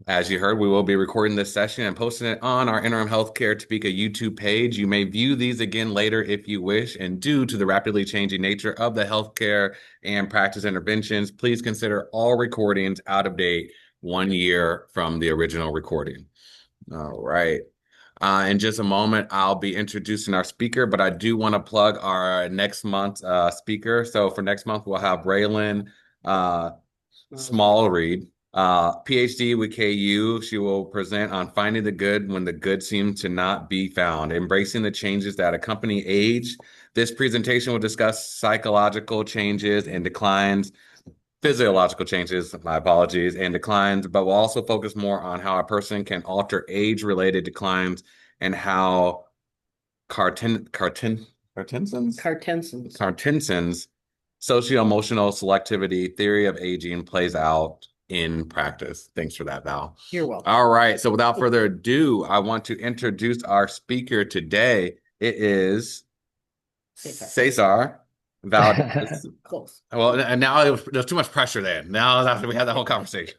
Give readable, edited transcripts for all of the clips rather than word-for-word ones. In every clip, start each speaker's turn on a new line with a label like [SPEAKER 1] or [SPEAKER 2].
[SPEAKER 1] as you heard, we will be recording this session and posting it on our Interim Healthcare Topeka YouTube page. You may view these again later if you wish. And due to the rapidly changing nature of the healthcare and practice interventions, please consider all recordings out of date 1 year from the original recording. All right. In just a moment, I'll be introducing our speaker, but I do want to plug our next month's speaker. So for next month, we'll have Raylan uh, Smallreed, PhD with KU. She will present on finding the good when the good seems to not be found, embracing the changes that accompany age. This presentation will discuss psychological changes and declines, physiological changes, my apologies, and declines, but we'll also focus more on how a person can alter age-related declines and how Cartenson's socio-emotional selectivity theory of aging plays out in practice. Thanks for that, Val.
[SPEAKER 2] You're welcome.
[SPEAKER 1] All right. So without further ado, I want to introduce our speaker today. It is Cesar Valdez.
[SPEAKER 2] Close.
[SPEAKER 1] Well, and now there's too much pressure there. Now after we had that whole conversation.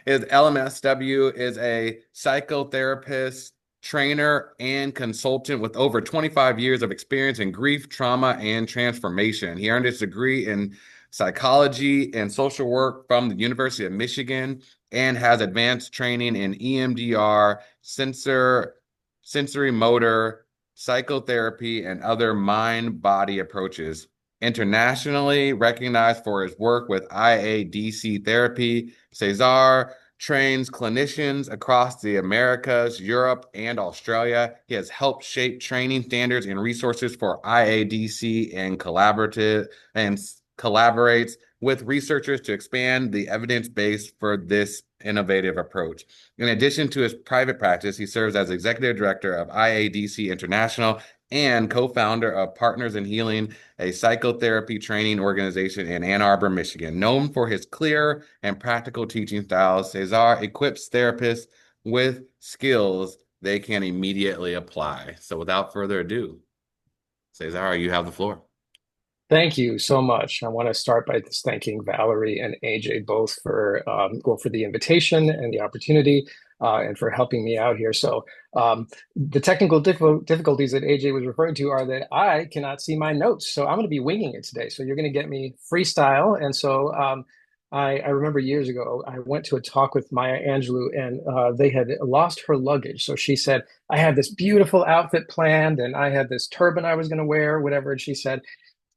[SPEAKER 1] His LMSW is a psychotherapist, trainer, and consultant with over 25 years of experience in grief, trauma, and transformation. He earned his degree in psychology and social work from the University of Michigan and has advanced training in EMDR, sensory motor, psychotherapy, and other mind-body approaches. Internationally recognized for his work with IADC therapy, Cesar trains clinicians across the Americas, Europe, and Australia. He has helped shape training standards and resources for IADC and collaborates with researchers to expand the evidence base for this innovative approach. In addition to his private practice, he serves as executive director of IADC International and co-founder of Partners in Healing, a psychotherapy training organization in Ann Arbor, Michigan. Known for his clear and practical teaching styles, Cesar equips therapists with skills they can immediately apply. So without further ado, Cesar, you have the floor.
[SPEAKER 2] Thank you so much. I want to start by just thanking Valerie and AJ both for the invitation and the opportunity and for helping me out here. So the technical difficulties that AJ was referring to are that I cannot see my notes. So I'm going to be winging it today. So you're going to get me freestyle. And so I remember years ago, I went to a talk with Maya Angelou and they had lost her luggage. So she said, I had this beautiful outfit planned and I had this turban I was going to wear, whatever. And she said,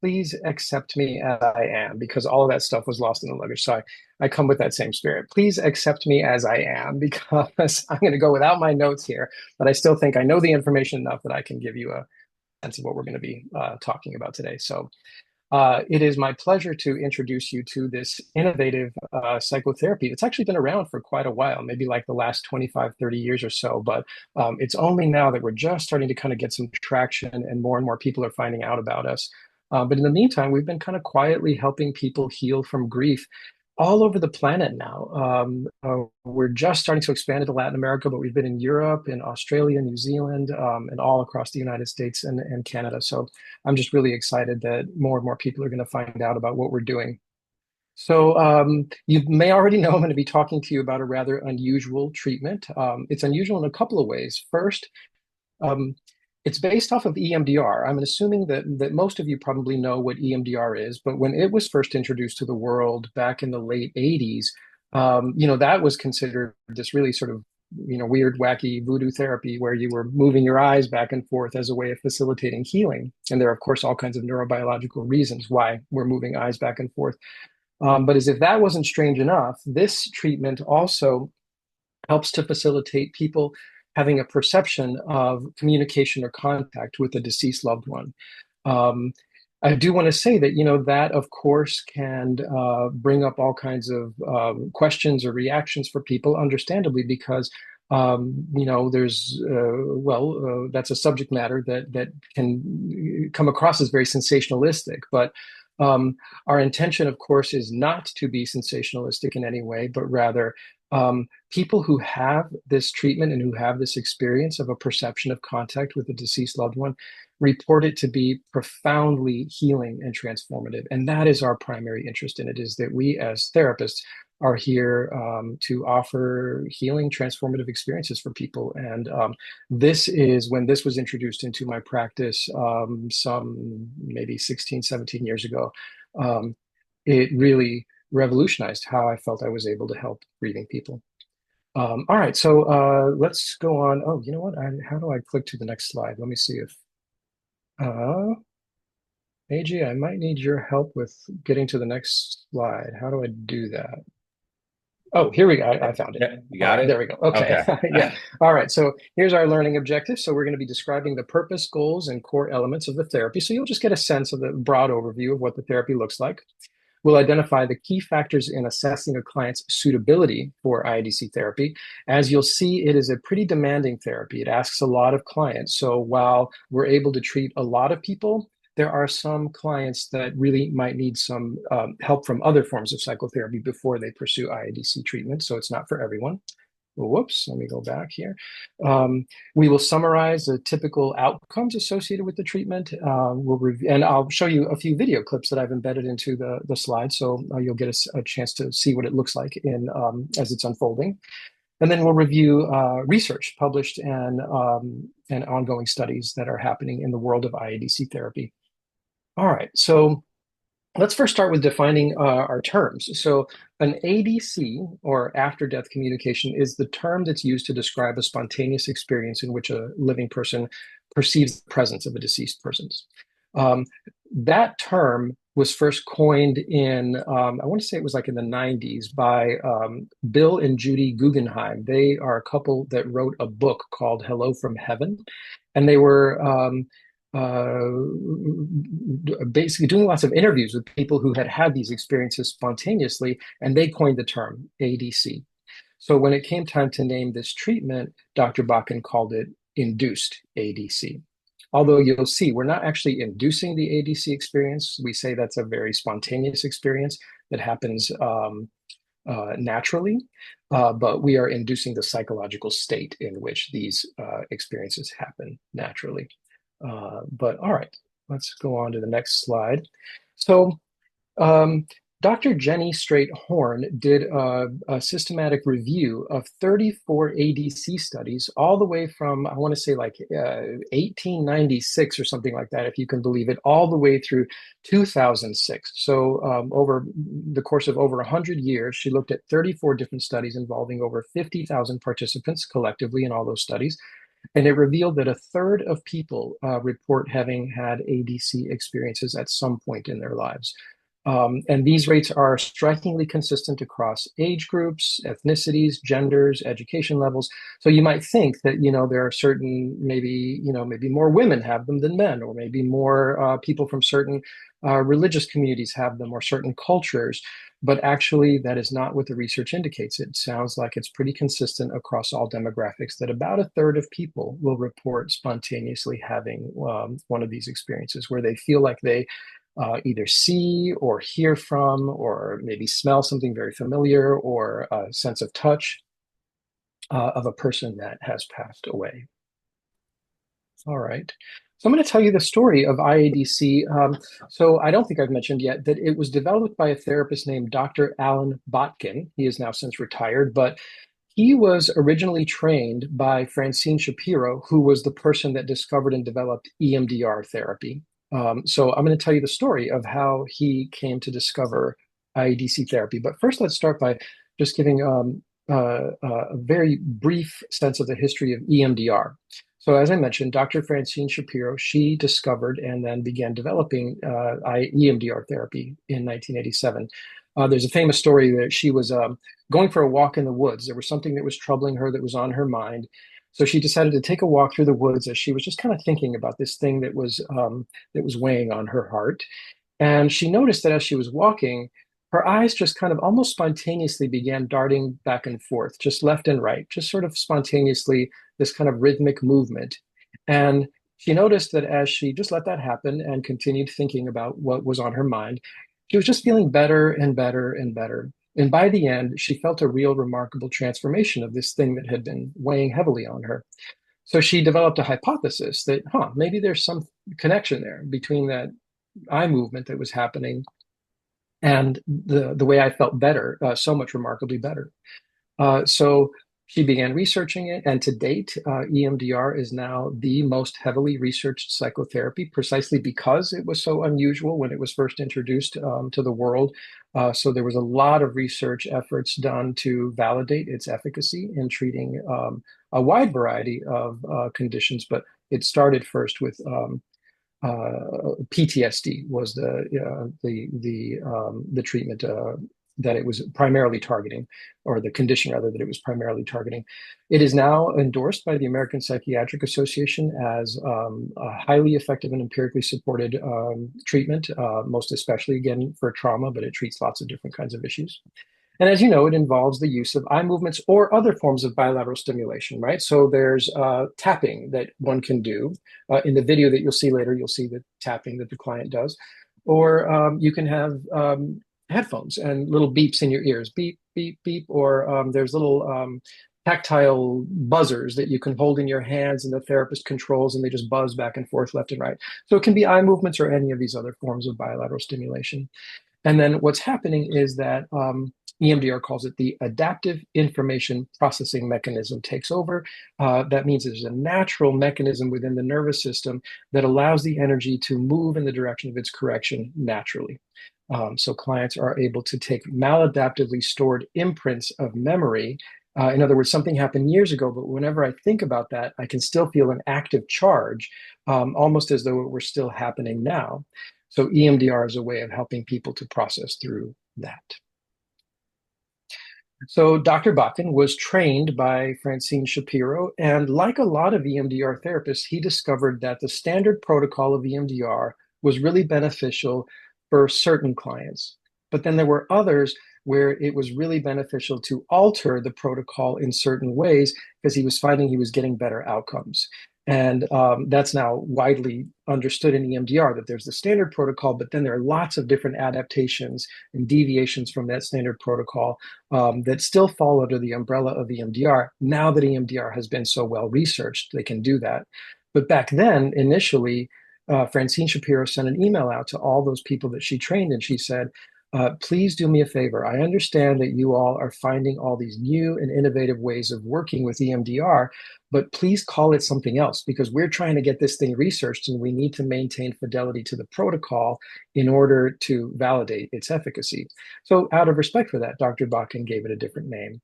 [SPEAKER 2] please accept me as I am, because all of that stuff was lost in the luggage. So I come with that same spirit. Please accept me as I am, because I'm going to go without my notes here, but I still think I know the information enough that I can give you a sense of what we're going to be talking about today. So it is my pleasure to introduce you to this innovative psychotherapy that's actually been around for quite a while, maybe like the last 25, 30 years or so. But it's only now that we're just starting to kind of get some traction and more people are finding out about us. But in the meantime, we've been kind of quietly helping people heal from grief all over the planet now. We're just starting to expand into Latin America, but we've been in Europe, in Australia, New Zealand, and all across the United States and Canada. So I'm just really excited that more and more people are going to find out about what we're doing. So you may already know I'm going to be talking to you about a rather unusual treatment. It's unusual in a couple of ways. First, um, it's based off of EMDR. I'm assuming that most of you probably know what EMDR is, but when it was first introduced to the world back in the late 80s, that was considered this really sort of, weird, wacky voodoo therapy where you were moving your eyes back and forth as a way of facilitating healing. And there are, of course, all kinds of neurobiological reasons why we're moving eyes back and forth. But as if that wasn't strange enough, this treatment also helps to facilitate people having a perception of communication or contact with a deceased loved one. Um, I do want to say that, that of course can bring up all kinds of questions or reactions for people, understandably, because there's that's a subject matter that can come across as very sensationalistic, but our intention, of course, is not to be sensationalistic in any way, but rather people who have this treatment and who have this experience of a perception of contact with a deceased loved one report it to be profoundly healing and transformative. And that is our primary interest in it, is that we as therapists are here to offer healing, transformative experiences for people. And this is when this was introduced into my practice some maybe 16, 17 years ago. Um, it really revolutionized how I felt I was able to help grieving people. All right, so let's go on. Oh, you know what? How do I click to the next slide? Let me see if uh, AJ, I might need your help with getting to the next slide. How do I do that? Oh, here we go. I found it.
[SPEAKER 1] Yeah, you
[SPEAKER 2] All
[SPEAKER 1] got
[SPEAKER 2] right, there
[SPEAKER 1] it?
[SPEAKER 2] we go. Okay.
[SPEAKER 1] Okay.
[SPEAKER 2] Yeah. All right. So here's our learning objective. So we're going to be describing the purpose, goals, and core elements of the therapy. So you'll just get a sense of the broad overview of what the therapy looks like. We'll identify the key factors in assessing a client's suitability for IADC therapy. As you'll see, it is a pretty demanding therapy. It asks a lot of clients. So while we're able to treat a lot of people, there are some clients that really might need some help from other forms of psychotherapy before they pursue IADC treatment. So it's not for everyone. Whoops, let me go back here. We will summarize the typical outcomes associated with the treatment. And I'll show you a few video clips that I've embedded into the slide, so you'll get a chance to see what it looks like as it's unfolding. And then we'll review research published and ongoing studies that are happening in the world of IADC therapy. All right, so let's first start with defining our terms. So an ADC, or after-death communication, is the term that's used to describe a spontaneous experience in which a living person perceives the presence of a deceased person. Um, that term was first coined I want to say it was like in the 90s by Bill and Judy Guggenheim. They are a couple that wrote a book called Hello from Heaven. And they were uh, basically doing lots of interviews with people who had had these experiences spontaneously, and they coined the term ADC. So when it came time to name this treatment, Dr. Bakken called it induced ADC. Although you'll see, we're not actually inducing the ADC experience. We say that's a very spontaneous experience that happens naturally, but we are inducing the psychological state in which these experiences happen naturally. But all right, let's go on to the next slide. So um, Dr. Jenny Straight Horn did a systematic review of 34 ADC studies, all the way from, I want to say like 1896 or something like that, if you can believe it, all the way through 2006. So over the course of over 100 years, she looked at 34 different studies involving over 50,000 participants collectively in all those studies. And it revealed that a third of people report having had ADC experiences at some point in their lives. And these rates are strikingly consistent across age groups, ethnicities, genders, education levels. So you might think that, there are certain, maybe more women have them than men, or maybe more people from certain religious communities have them, or certain cultures. But actually, that is not what the research indicates. It sounds like it's pretty consistent across all demographics that about a third of people will report spontaneously having one of these experiences where they feel like they either see or hear from, or maybe smell something very familiar, or a sense of touch of a person that has passed away. All right. So I'm going to tell you the story of IADC. So I don't think I've mentioned yet that it was developed by a therapist named Dr. Alan Botkin. He is now since retired, but he was originally trained by Francine Shapiro, who was the person that discovered and developed EMDR therapy. So I'm going to tell you the story of how he came to discover IADC therapy. But first, let's start by just giving a very brief sense of the history of EMDR. So as I mentioned, Dr. Francine Shapiro, she discovered and then began developing EMDR therapy in 1987. There's a famous story that she was going for a walk in the woods. There was something that was troubling her, that was on her mind. So she decided to take a walk through the woods as she was just kind of thinking about this thing that was weighing on her heart. And she noticed that as she was walking, her eyes just kind of almost spontaneously began darting back and forth, just left and right, just sort of spontaneously, this kind of rhythmic movement. And she noticed that as she just let that happen and continued thinking about what was on her mind, she was just feeling better and better and better. And by the end, she felt a real remarkable transformation of this thing that had been weighing heavily on her. So she developed a hypothesis that, maybe there's some connection there between that eye movement that was happening and the way I felt better, so much remarkably better. So she began researching it, and to date, EMDR is now the most heavily researched psychotherapy, precisely because it was so unusual when it was first introduced to the world. So there was a lot of research efforts done to validate its efficacy in treating a wide variety of conditions, but it started first with PTSD was the treatment that it was primarily targeting, or the condition rather that it was primarily targeting. It is now endorsed by the American Psychiatric Association as a highly effective and empirically supported treatment, most especially again for trauma, but it treats lots of different kinds of issues. And as you know, it involves the use of eye movements or other forms of bilateral stimulation, right? So there's tapping that one can do. In the video that you'll see later, you'll see the tapping that the client does. Or you can have headphones and little beeps in your ears, beep, beep, beep. Or there's little tactile buzzers that you can hold in your hands and the therapist controls and they just buzz back and forth left and right. So it can be eye movements or any of these other forms of bilateral stimulation. And then what's happening is that EMDR calls it the adaptive information processing mechanism takes over. That means there's a natural mechanism within the nervous system that allows the energy to move in the direction of its correction naturally. So clients are able to take maladaptively stored imprints of memory. In other words, something happened years ago, but whenever I think about that, I can still feel an active charge, almost as though it were still happening now. So EMDR is a way of helping people to process through that. So Dr. Bakken was trained by Francine Shapiro, and like a lot of EMDR therapists, he discovered that the standard protocol of EMDR was really beneficial for certain clients. But then there were others where it was really beneficial to alter the protocol in certain ways because he was finding he was getting better outcomes. And that's now widely understood in EMDR that there's the standard protocol, but then there are lots of different adaptations and deviations from that standard protocol that still fall under the umbrella of EMDR. Now that EMDR has been so well researched, they can do that. But back then, initially, Francine Shapiro sent an email out to all those people that she trained, and she said, please do me a favor. I understand that you all are finding all these new and innovative ways of working with EMDR, but please call it something else because we're trying to get this thing researched and we need to maintain fidelity to the protocol in order to validate its efficacy. So out of respect for that, Dr. Bakken gave it a different name.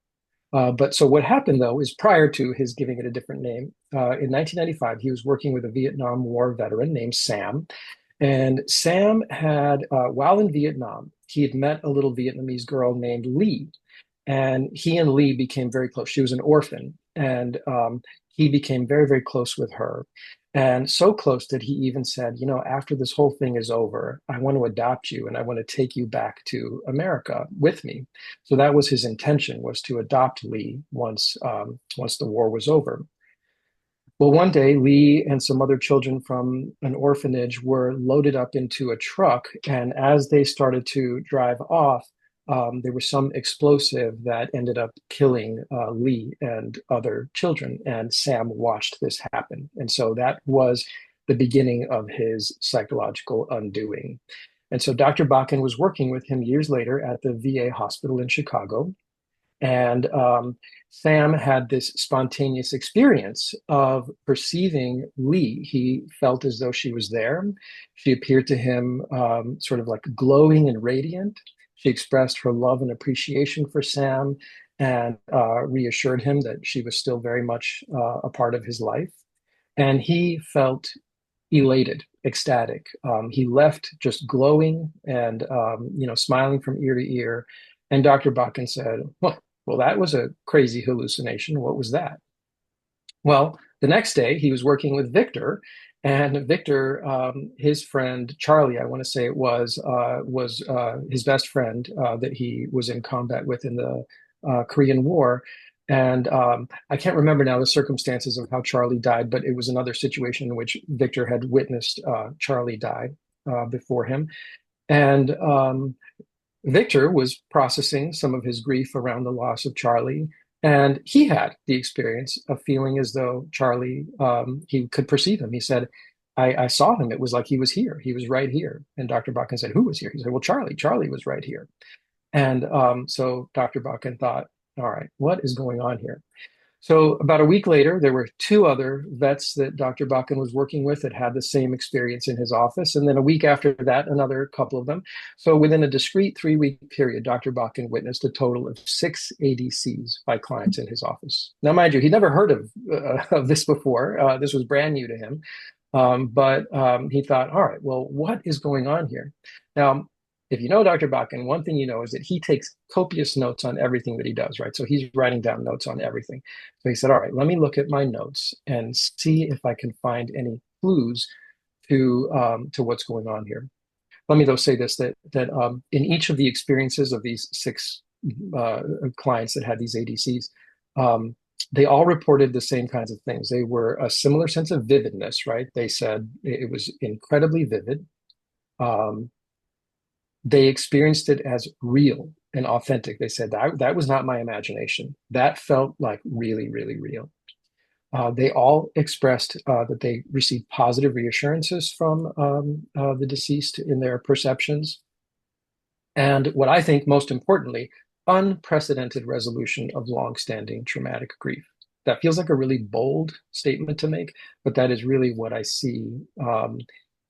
[SPEAKER 2] But so what happened though is prior to his giving it a different name, in 1995, he was working with a Vietnam War veteran named Sam. And Sam had, while in Vietnam, he had met a little Vietnamese girl named Lee. And he and Lee became very close. She was an orphan, and he became very, very close with her. And so close that he even said, you know, after this whole thing is over, I want to adopt you and I want to take you back to America with me. So that was his intention, was to adopt Lee once the war was over. Well, one day, Lee and some other children from an orphanage were loaded up into a truck. And as they started to drive off, there was some explosive that ended up killing Lee and other children. And Sam watched this happen. And so that was the beginning of his psychological undoing. And so Dr. Bakken was working with him years later at the VA hospital in Chicago. And Sam had this spontaneous experience of perceiving Lee. He felt as though she was there. She appeared to him sort of like glowing and radiant. She expressed her love and appreciation for Sam and reassured him that she was still very much a part of his life. And he felt elated, ecstatic. He left just glowing and smiling from ear to ear. And Dr. Bakken said, well, that was a crazy hallucination. What was that? Well, the next day he was working with Victor, and Victor, his friend Charlie, I want to say it was his best friend that he was in combat with in the Korean War. And I can't remember now the circumstances of how Charlie died, but it was another situation in which Victor had witnessed Charlie die before him. And Victor was processing some of his grief around the loss of Charlie, and he had the experience of feeling as though Charlie, he could perceive him. He said, I saw him. It was like he was here. He was right here. And Dr. Buchan said, who was here? He said, well, Charlie. Charlie was right here. And so Dr. Buchan thought, all right, what is going on here? So about a week later, there were two other vets that Dr. Buchan was working with that had the same experience in his office. And then a week after that, another couple of them. So within a discrete 3-week period, Dr. Buchan witnessed a total of 6 ADCs by clients in his office. Now, mind you, he'd never heard of this before. This was brand new to him. But he thought, all right, well, what is going on here? Now, if you know Dr. Buchan, one thing you know is that he takes copious notes on everything that he does, right? So he's writing down notes on everything. So he said, all right, let me look at my notes and see if I can find any clues to what's going on here. Let me though say this, that in each of the experiences of these 6 clients that had these ADCs, they all reported the same kinds of things. They were a similar sense of vividness, right? They said it was incredibly vivid. Um, they experienced it as real and authentic. They said that was not my imagination. That felt like really, really real. They all expressed that they received positive reassurances from the deceased in their perceptions. And what I think most importantly, unprecedented resolution of longstanding traumatic grief. That feels like a really bold statement to make, but that is really what I see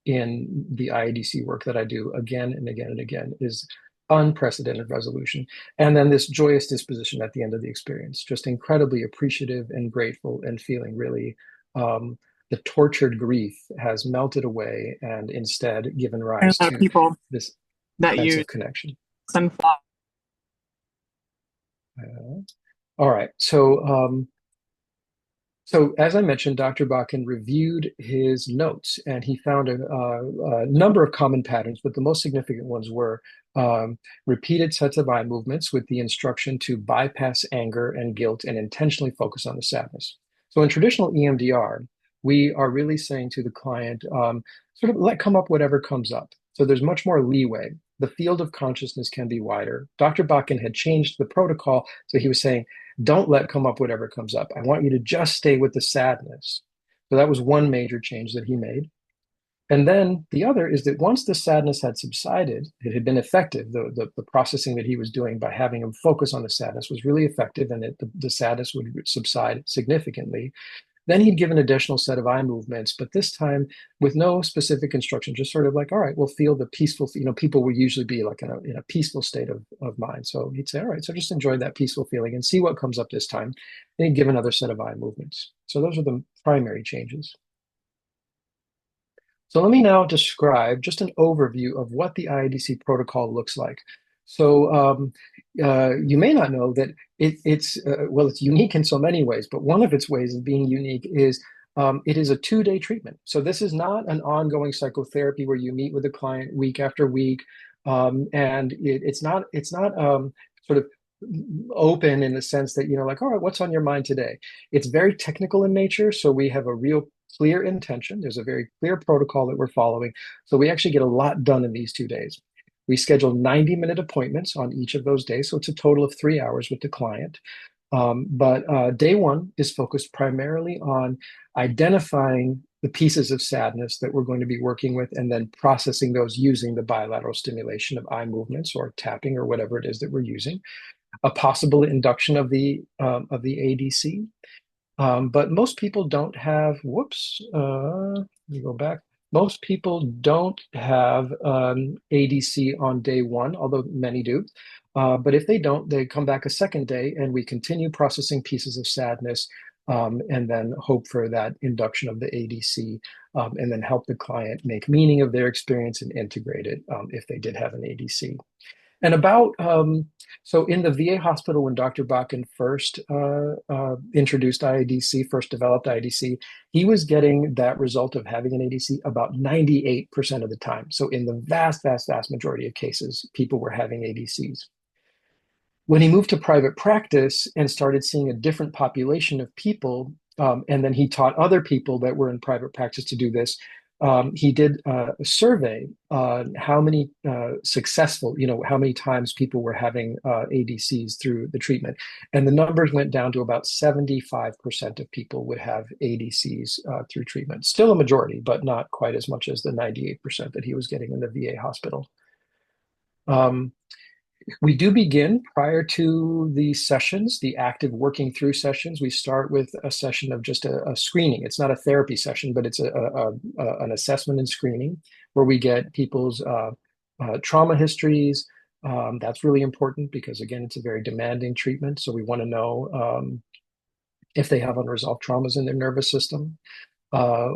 [SPEAKER 2] in the IADC work that I do again and again and again is unprecedented resolution. And then this joyous disposition at the end of the experience, just incredibly appreciative and grateful and feeling really the tortured grief has melted away and instead given
[SPEAKER 3] A
[SPEAKER 2] rise
[SPEAKER 3] lot of
[SPEAKER 2] to
[SPEAKER 3] people
[SPEAKER 2] this
[SPEAKER 3] that
[SPEAKER 2] sense
[SPEAKER 3] use
[SPEAKER 2] of connection.
[SPEAKER 3] sunflower.
[SPEAKER 2] All right. So as I mentioned, Dr. Bakken reviewed his notes and he found a number of common patterns, but the most significant ones were repeated sets of eye movements with the instruction to bypass anger and guilt and intentionally focus on the sadness. So in traditional EMDR, we are really saying to the client, sort of let come up whatever comes up. So there's much more leeway. The field of consciousness can be wider. Dr. Bakken had changed the protocol. So he was saying, don't let come up whatever comes up. I want you to just stay with the sadness. So that was one major change that he made. And then the other is that once the sadness had subsided, it had been effective. The processing that he was doing by having him focus on the sadness was really effective, and the sadness would subside significantly. Then he'd give an additional set of eye movements, but this time with no specific instruction, just sort of like, all right, we'll feel the peaceful, people will usually be like in a peaceful state of mind. So he'd say, all right, so just enjoy that peaceful feeling and see what comes up this time. And he'd give another set of eye movements. So those are the primary changes. So let me now describe just an overview of what the IADC protocol looks like. So you may not know that it's unique in so many ways, but one of its ways of being unique is it is a 2-day treatment. So this is not an ongoing psychotherapy where you meet with a client week after week, and it's not sort of open in the sense that, like, all right, what's on your mind today? It's very technical in nature. So we have a real clear intention. There's a very clear protocol that we're following. So we actually get a lot done in these 2 days. We schedule 90-minute appointments on each of those days. So it's a total of 3 hours with the client. But day 1 is focused primarily on identifying the pieces of sadness that we're going to be working with and then processing those using the bilateral stimulation of eye movements or tapping or whatever it is that we're using. A possible induction of the ADC. But most people don't have, let me go back. Most people don't have ADC on day 1, although many do. But if they don't, they come back a second day and we continue processing pieces of sadness and then hope for that induction of the ADC and then help the client make meaning of their experience and integrate it if they did have an ADC. And so in the VA hospital, when Dr. Bakken first introduced IADC, first developed IADC, he was getting that result of having an ADC about 98% of the time. So in the vast, vast, vast majority of cases, people were having ADCs. When he moved to private practice and started seeing a different population of people, and then he taught other people that were in private practice to do this, He did a survey on how many successful, how many times people were having ADCs through the treatment. And the numbers went down to about 75% of people would have ADCs through treatment. Still a majority, but not quite as much as the 98% that he was getting in the VA hospital. Um, we do begin prior to the sessions, the active working through sessions. We start with a session of just a screening. It's not a therapy session, but it's an assessment and screening where we get people's trauma histories. That's really important because, again, it's a very demanding treatment. So we want to know if they have unresolved traumas in their nervous system.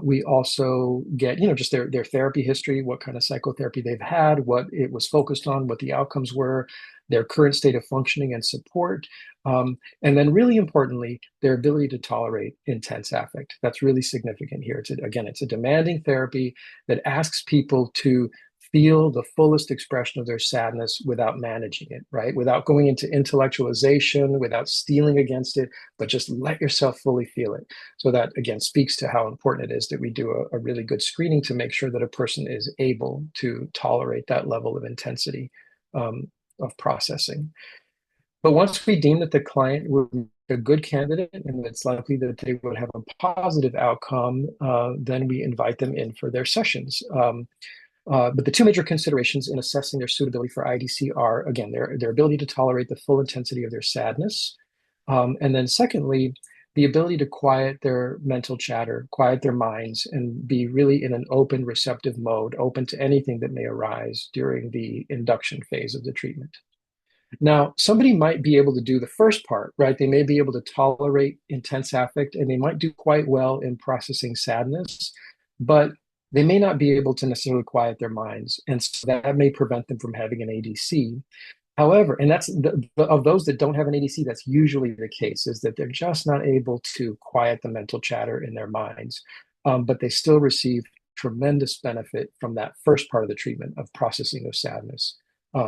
[SPEAKER 2] We also get, just their therapy history, what kind of psychotherapy they've had, what it was focused on, what the outcomes were, their current state of functioning and support. And then really importantly, their ability to tolerate intense affect. That's really significant here. It's a demanding therapy that asks people to feel the fullest expression of their sadness without managing it, right? Without going into intellectualization, without stealing against it, but just let yourself fully feel it. So that, again, speaks to how important it is that we do a really good screening to make sure that a person is able to tolerate that level of intensity of processing. But once we deem that the client would be a good candidate and it's likely that they would have a positive outcome, then we invite them in for their sessions. But the two major considerations in assessing their suitability for IDC are, again, their ability to tolerate the full intensity of their sadness. And then secondly, the ability to quiet their mental chatter, quiet their minds, and be really in an open, receptive mode, open to anything that may arise during the induction phase of the treatment. Now, somebody might be able to do the first part, right? They may be able to tolerate intense affect and they might do quite well in processing sadness, but they may not be able to necessarily quiet their minds. And so that may prevent them from having an ADC. However, and that's of those that don't have an ADC, that's usually the case, is that they're just not able to quiet the mental chatter in their minds, but they still receive tremendous benefit from that first part of the treatment of processing of sadness.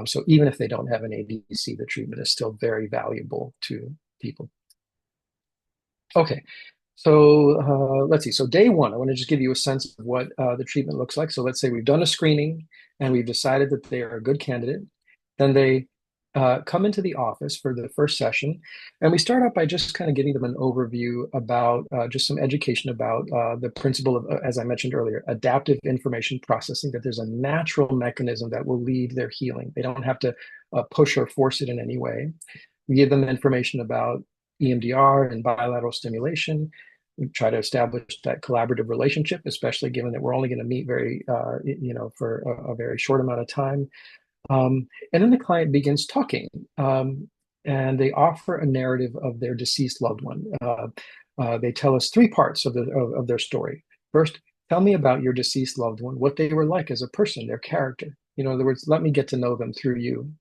[SPEAKER 2] So even if they don't have an ADC, the treatment is still very valuable to people. Okay, so let's see. So day one, I want to just give you a sense of what the treatment looks like. So let's say we've done a screening and we've decided that they are a good candidate. Then they come into the office for the first session. And we start out by just kind of giving them an overview about just some education about the principle of, as I mentioned earlier, adaptive information processing, that there's a natural mechanism that will lead their healing. They don't have to push or force it in any way. We give them information about EMDR and bilateral stimulation. We try to establish that collaborative relationship, especially given that we're only going to meet for a very short amount of time. And then the client begins talking, and they offer a narrative of their deceased loved one. They tell us three parts of their story. First, tell me about your deceased loved one, what they were like as a person, their character. In other words, let me get to know them through you.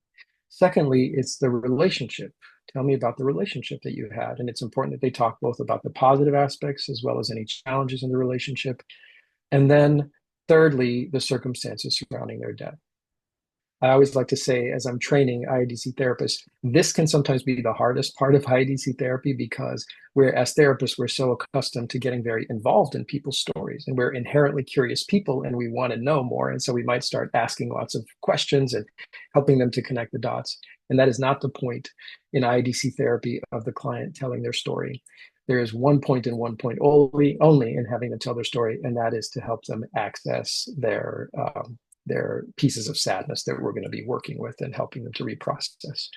[SPEAKER 2] Secondly, it's the relationship. Tell me about the relationship that you had. And it's important that they talk both about the positive aspects as well as any challenges in the relationship. And then thirdly, the circumstances surrounding their death. I always like to say, as I'm training IEDC therapists, this can sometimes be the hardest part of IEDC therapy because as therapists, we're so accustomed to getting very involved in people's stories and we're inherently curious people and we want to know more. And so we might start asking lots of questions and helping them to connect the dots. And that is not the point in IEDC therapy of the client telling their story. There is one point and one point only in having them tell their story, and that is to help them access their pieces of sadness that we're going to be working with and helping them to reprocess.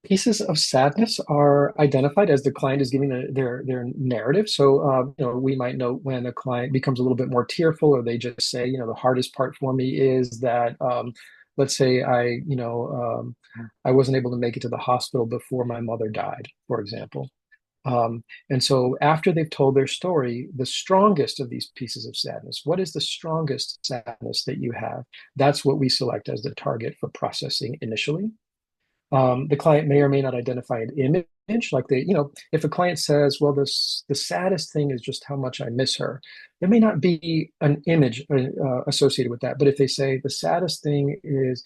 [SPEAKER 2] Pieces of sadness are identified as the client is giving their narrative. So we might note when a client becomes a little bit more tearful, or they just say, the hardest part for me is that let's say I wasn't able to make it to the hospital before my mother died, for example. And so after they've told their story, the strongest of these pieces of sadness, what is the strongest sadness that you have? That's what we select as the target for processing initially. The client may or may not identify an image, like if a client says, well, the saddest thing is just how much I miss her, there may not be an image associated with that. But if they say the saddest thing is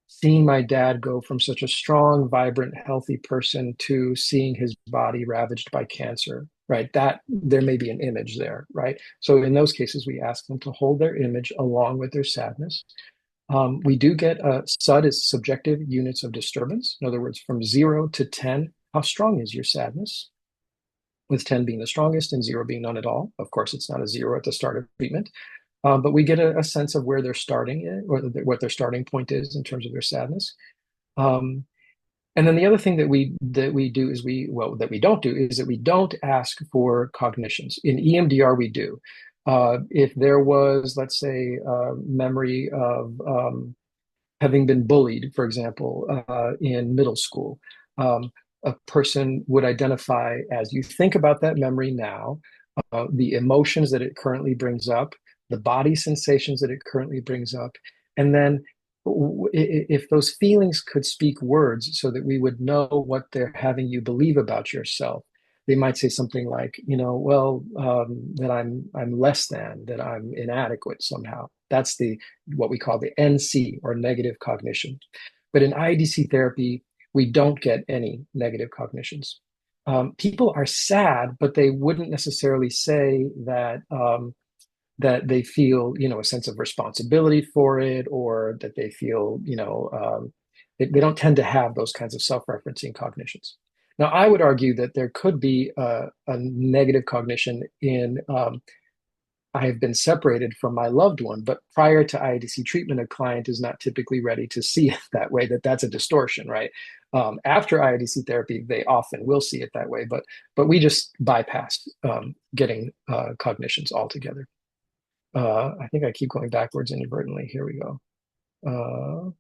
[SPEAKER 2] seeing my dad go from such a strong, vibrant, healthy person to seeing his body ravaged by cancer, right? That there may be an image there, right? So in those cases, we ask them to hold their image along with their sadness. We do get SUD is subjective units of disturbance. In other words, from 0 to 10, how strong is your sadness? With 10 being the strongest and 0 being none at all. Of course, it's not a 0 at the start of treatment, but we get a sense of where they're starting or what their starting point is in terms of their sadness. Um, and then the other thing that we do is that we don't do is that we don't ask for cognitions. In EMDR, we do. If there was, let's say, memory of having been bullied, for example, in middle school, a person would identify as you think about that memory now, the emotions that it currently brings up, the body sensations that it currently brings up, and then if those feelings could speak words so that we would know what they're having you believe about yourself, they might say something like, well, that I'm less than, that I'm inadequate somehow. That's the what we call the NC, or negative cognition. But in IEDC therapy, we don't get any negative cognitions. People are sad, but they wouldn't necessarily say that they feel, a sense of responsibility for it, or that they feel, they don't tend to have those kinds of self-referencing cognitions. Now, I would argue that there could be a negative cognition in I have been separated from my loved one, but prior to IEDC treatment, a client is not typically ready to see it that way, that's a distortion, right? After IEDC therapy, they often will see it that way, but we just bypass getting cognitions altogether. I think I keep going backwards inadvertently. Here we go.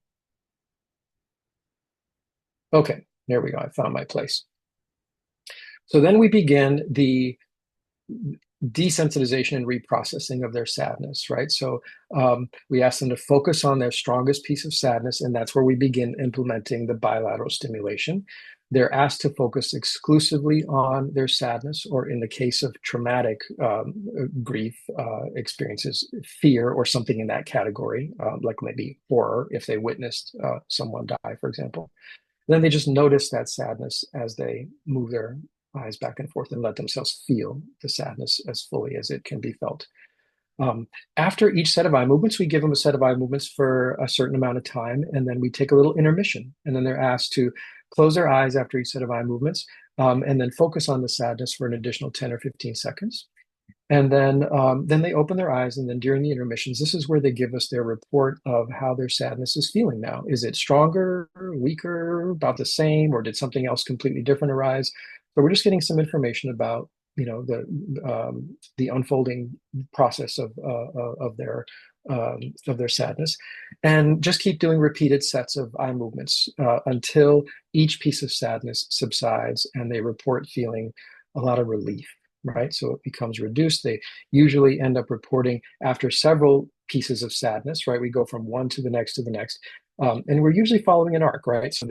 [SPEAKER 2] Okay, there we go. I found my place. So then we begin the desensitization and reprocessing of their sadness, right? So we ask them to focus on their strongest piece of sadness, and that's where we begin implementing the bilateral stimulation. They're asked to focus exclusively on their sadness, or in the case of traumatic grief experiences, fear or something in that category, like maybe horror if they witnessed someone die, for example. And then they just notice that sadness as they move their eyes back and forth and let themselves feel the sadness as fully as it can be felt. After each set of eye movements, we give them a set of eye movements for a certain amount of time, and then we take a little intermission. And then they're asked to close their eyes after each set of eye movements, and then focus on the sadness for an additional 10 or 15 seconds. And then they open their eyes, and then during the intermissions, this is where they give us their report of how their sadness is feeling now. Is it stronger, weaker, about the same, or did something else completely different arise? So we're just getting some information about the unfolding process of their sadness, and just keep doing repeated sets of eye movements until each piece of sadness subsides and they report feeling a lot of relief. Right, so it becomes reduced. They usually end up reporting after several pieces of sadness. Right, we go from one to the next to the next, and we're usually following an arc. Right, so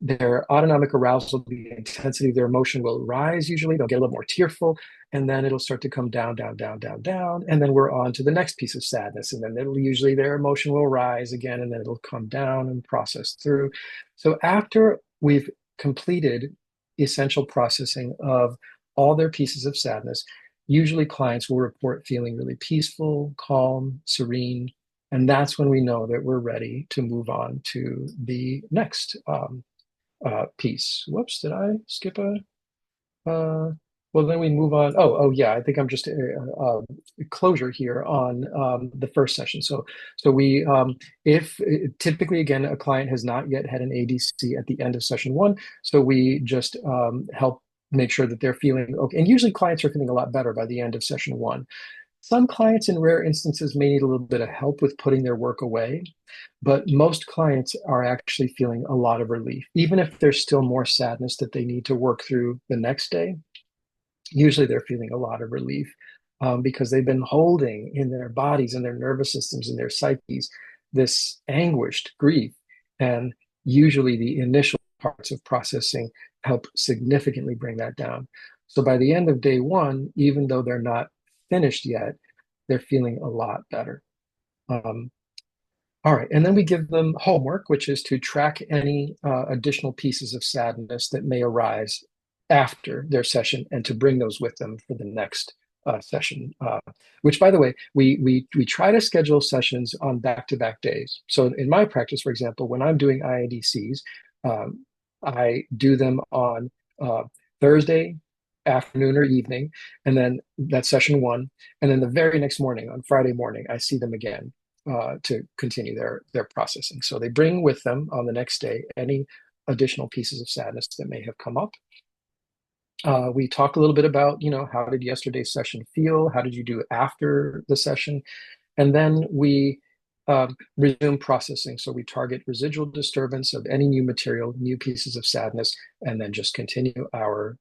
[SPEAKER 2] their autonomic arousal, the intensity of their emotion will rise. Usually they'll get a little more tearful, and then it'll start to come down, down, down, down, down. And then we're on to the next piece of sadness. And then usually their emotion will rise again, and then it'll come down and process through. So after we've completed essential processing of all their pieces of sadness, usually clients will report feeling really peaceful, calm, serene. And that's when we know that we're ready to move on to the next piece. Whoops, did I skip a? Well, then we move on. Oh, yeah. I think I'm just closure here on the first session. So we, if typically again a client has not yet had an ADC at the end of session one, so we just help make sure that they're feeling okay. And usually clients are feeling a lot better by the end of session one. Some clients in rare instances may need a little bit of help with putting their work away, but most clients are actually feeling a lot of relief. Even if there's still more sadness that they need to work through the next day, usually they're feeling a lot of relief because they've been holding in their bodies and their nervous systems and their psyches this anguished grief. And usually the initial parts of processing help significantly bring that down. So by the end of day one, even though they're not finished yet, they're feeling a lot better. All right, and then we give them homework, which is to track any additional pieces of sadness that may arise after their session and to bring those with them for the next session. Which, by the way, we try to schedule sessions on back-to-back days. So in my practice, for example, when I'm doing IADCs, I do them on Thursday afternoon or evening, and then that's session one. And then the very next morning, on Friday morning, I see them again to continue their processing. So they bring with them on the next day any additional pieces of sadness that may have come up. We talk a little bit about, how did yesterday's session feel? How did you do after the session? And then we resume processing. So we target residual disturbance of any new material, new pieces of sadness, and then just continue our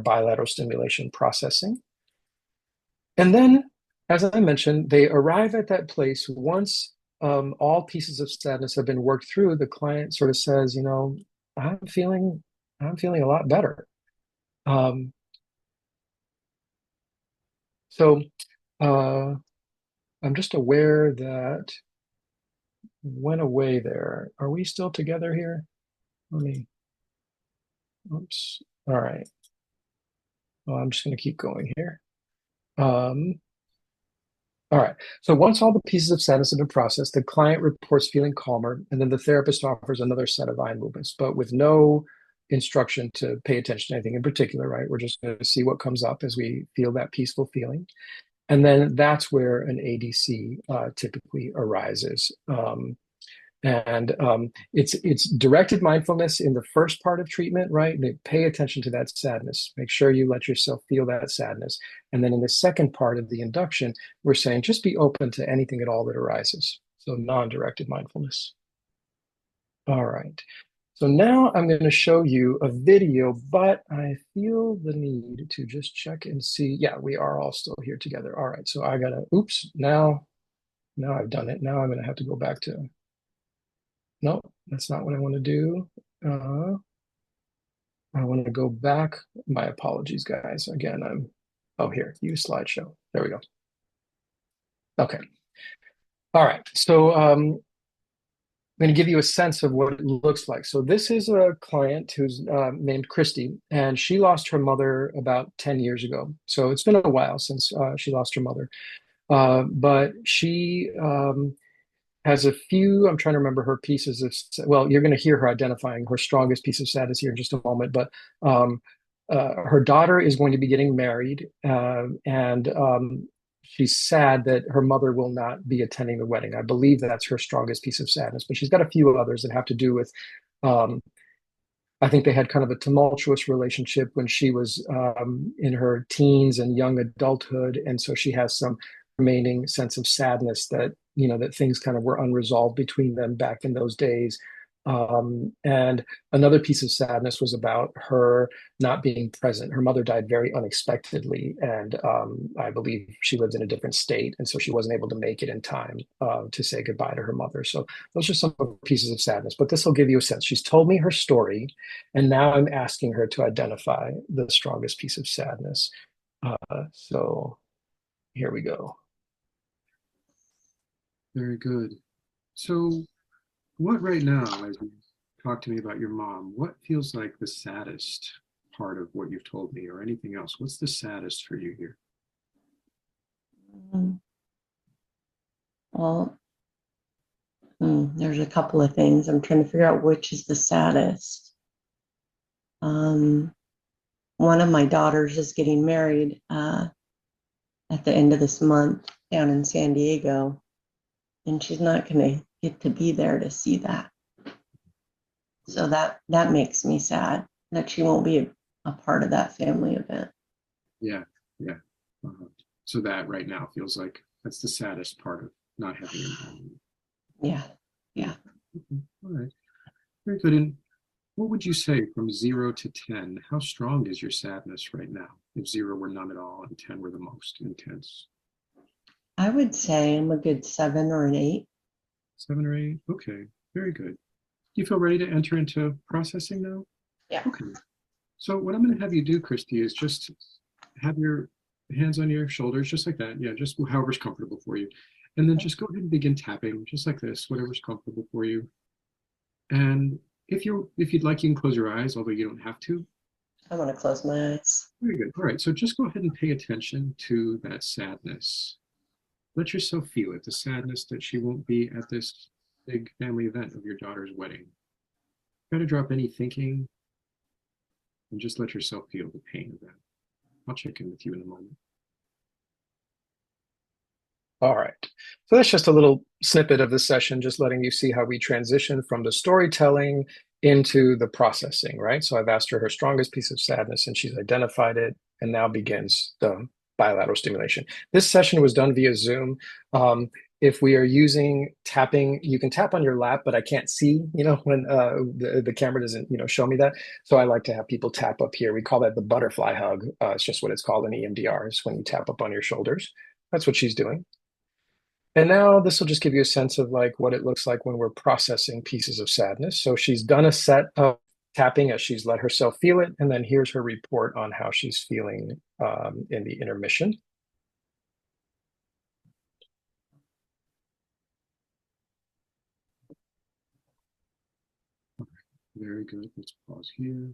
[SPEAKER 2] bilateral stimulation processing. And then, as I mentioned, they arrive at that place once all pieces of sadness have been worked through. The client sort of says, I'm feeling a lot better. So I'm just aware that went away there. Are we still together here? Oops. All right. Well, I'm just going to keep going here. All right. So once all the pieces of sadness have been processed, the client reports feeling calmer, and then the therapist offers another set of eye movements, but with no instruction to pay attention to anything in particular, right? We're just going to see what comes up as we feel that peaceful feeling. And then that's where an ADC typically arises. It's directed mindfulness in the first part of treatment, right? They pay attention to that sadness. Make sure you let yourself feel that sadness. And then in the second part of the induction, we're saying just be open to anything at all that arises. So non-directed mindfulness. All right. So now I'm going to show you a video, but I feel the need to just check and see. Yeah, we are all still here together. All right. So I got to, oops, now I've done it. Now I'm going to have to go back to, no, that's not what I want to do. I want to go back. My apologies, guys. Again, here, use slideshow. There we go. Okay. All right. So I'm going to give you a sense of what it looks like. So this is a client who's named Christy, and she lost her mother about 10 years ago. So it's been a while since she lost her mother. But she has a few, I'm trying to remember her pieces of, well, you're going to hear her identifying her strongest piece of sadness here in just a moment, but her daughter is going to be getting married, and she's sad that her mother will not be attending the wedding. I believe that's her strongest piece of sadness, but she's got a few others that have to do with, I think they had kind of a tumultuous relationship when she was in her teens and young adulthood. And so she has some remaining sense of sadness that, that things kind of were unresolved between them back in those days. And another piece of sadness was about her not being present. Her mother died very unexpectedly, and I believe she lived in a different state, and so she wasn't able to make it in time to say goodbye to her mother. So those are some pieces of sadness, but this will give you a sense. She's told me her story, and now I'm asking her to identify the strongest piece of sadness. So here we go.
[SPEAKER 3] Very good. So what right now, as you talk to me about your mom, what feels like the saddest part of what you've told me, or anything else? What's the saddest for you here?
[SPEAKER 4] Well, there's a couple of things. I'm trying to figure out which is the saddest. One of my daughters is getting married at the end of this month down in San Diego, and she's not going to get to be there to see that. So that makes me sad that she won't be a part of that family event.
[SPEAKER 3] Yeah. So that right now feels like that's the saddest part of not having your mom.
[SPEAKER 4] Yeah.
[SPEAKER 3] Okay. All right. Very good. And what would you say from 0 to 10? How strong is your sadness right now? If 0 were none at all and 10 were the most intense.
[SPEAKER 4] I would say I'm a good 7 or an 8.
[SPEAKER 3] 7 or 8? Okay. Very good. Do you feel ready to enter into processing now?
[SPEAKER 4] Yeah.
[SPEAKER 3] Okay. So what I'm going to have you do, Christy, is just have your hands on your shoulders, just like that. Yeah, just however's comfortable for you. And then just go ahead and begin tapping, just like this, whatever's comfortable for you. And if you'd like, you can close your eyes, although you don't have to.
[SPEAKER 4] I want to close my eyes.
[SPEAKER 3] Very good. All right. So just go ahead and pay attention to that sadness. Let yourself feel it, the sadness that she won't be at this big family event of your daughter's wedding. Try to drop any thinking and just let yourself feel the pain of that. I'll check in with you in a moment.
[SPEAKER 2] All right. So that's just a little snippet of the session, just letting you see how we transition from the storytelling into the processing, right? So I've asked her strongest piece of sadness, and she's identified it, and now begins the bilateral stimulation. This session was done via Zoom. If we are using tapping, you can tap on your lap, but I can't see, when the camera doesn't, show me that. So I like to have people tap up here. We call that the butterfly hug. It's just what it's called in EMDR, is when you tap up on your shoulders. That's what she's doing. And now this will just give you a sense of like what it looks like when we're processing pieces of sadness. So she's done a set of tapping as she's let herself feel it. And then here's her report on how she's feeling in the intermission.
[SPEAKER 3] Very good. Let's pause here.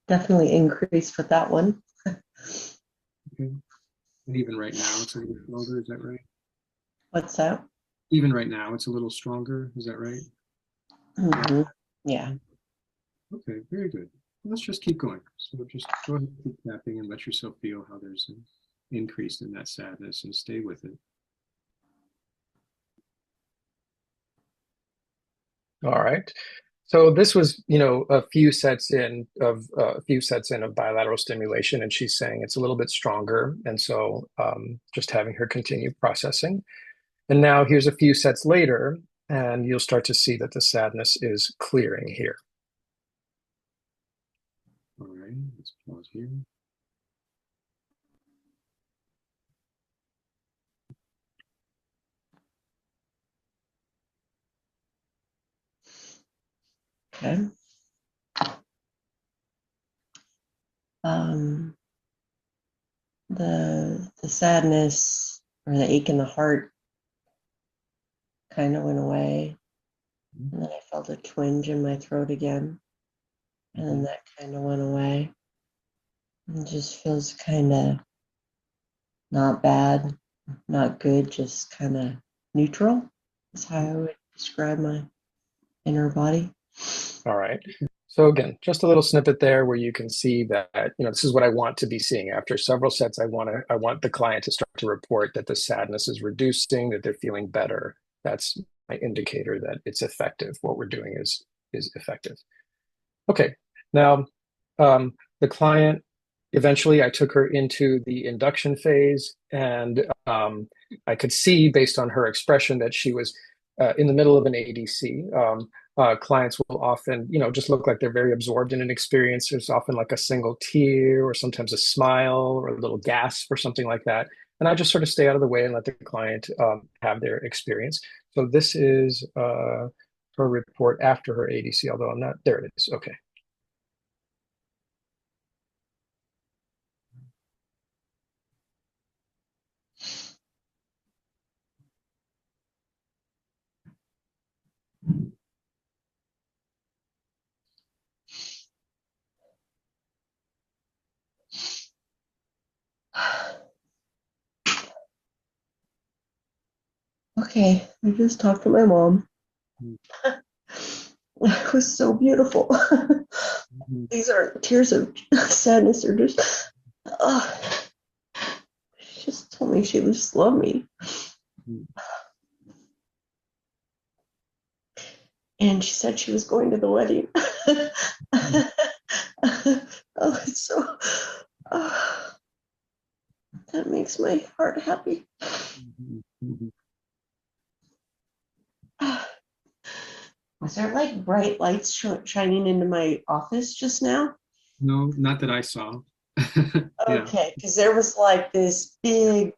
[SPEAKER 4] Definitely increased with that one.
[SPEAKER 3] Okay. And even right now, it's a little stronger. Is that right?
[SPEAKER 4] What's that?
[SPEAKER 3] Even right now, it's a little stronger. Is that right?
[SPEAKER 4] Mm-hmm. Yeah.
[SPEAKER 3] Okay, very good. Let's just keep going. So just go ahead and keep tapping and let yourself feel how there's an increase in that sadness and stay with it.
[SPEAKER 2] All right. So this was, a few sets in of bilateral stimulation, and she's saying it's a little bit stronger. And so just having her continue processing. And now here's a few sets later, and you'll start to see that the sadness is clearing here.
[SPEAKER 3] All right, let's pause here.
[SPEAKER 4] Okay. The sadness or the ache in the heart kind of went away. And then I felt a twinge in my throat again. And then that kind of went away. It just feels kind of not bad, not good, just kind of neutral. That's how I would describe my inner body.
[SPEAKER 2] All right. So again, just a little snippet there where you can see that, this is what I want to be seeing. After several sets, I want the client to start to report that the sadness is reducing, that they're feeling better. That's my indicator that it's effective. What we're doing is effective. Okay. Now, the client, eventually I took her into the induction phase, and I could see based on her expression that she was in the middle of an ADC. Clients will often, just look like they're very absorbed in an experience. There's often like a single tear or sometimes a smile or a little gasp or something like that. And I just sort of stay out of the way and let the client have their experience. So this is her report after her ADC, although I'm not, there it is. Okay.
[SPEAKER 4] Okay, I just talked to my mom. It was so beautiful. These aren't tears of sadness, they're just, she just told me she just loved me. And she said she was going to the wedding. Oh, it's so, that makes my heart happy. Was there like bright lights shining into my office just now?
[SPEAKER 3] No, not that I saw.
[SPEAKER 4] Okay, because there was like this big,